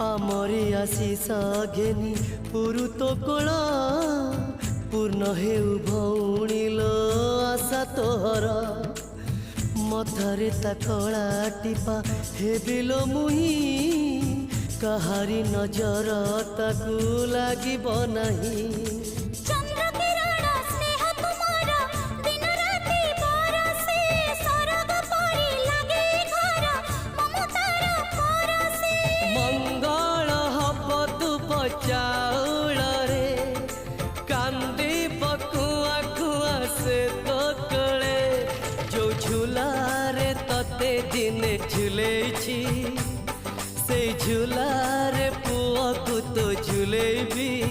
ଆମରି ଆଶିଷ ଘେନି ପୁରୁତ କୋଳ ପୂର୍ଣ୍ଣ ହେଉ ଭଉଣୀଲ ଆଶା ତୋହର ମଥାରେ ତା କଳା ଟିପା ହେବିଲ ମୁହିଁ କାହାରି ନଜର ତାକୁ ଲାଗିବ ନାହିଁ। ଚାଉଳରେ କାନ୍ଦି ପକୁଆ କୁଆ ସେ ତ କଳେ ଯୋଉ ଝୁଲାରେ ତତେ ଦିନେ ଝୁଲେଇଛି ସେଇ ଝୁଲାରେ ପୁଅକୁ ତ ଝୁଲେଇବି।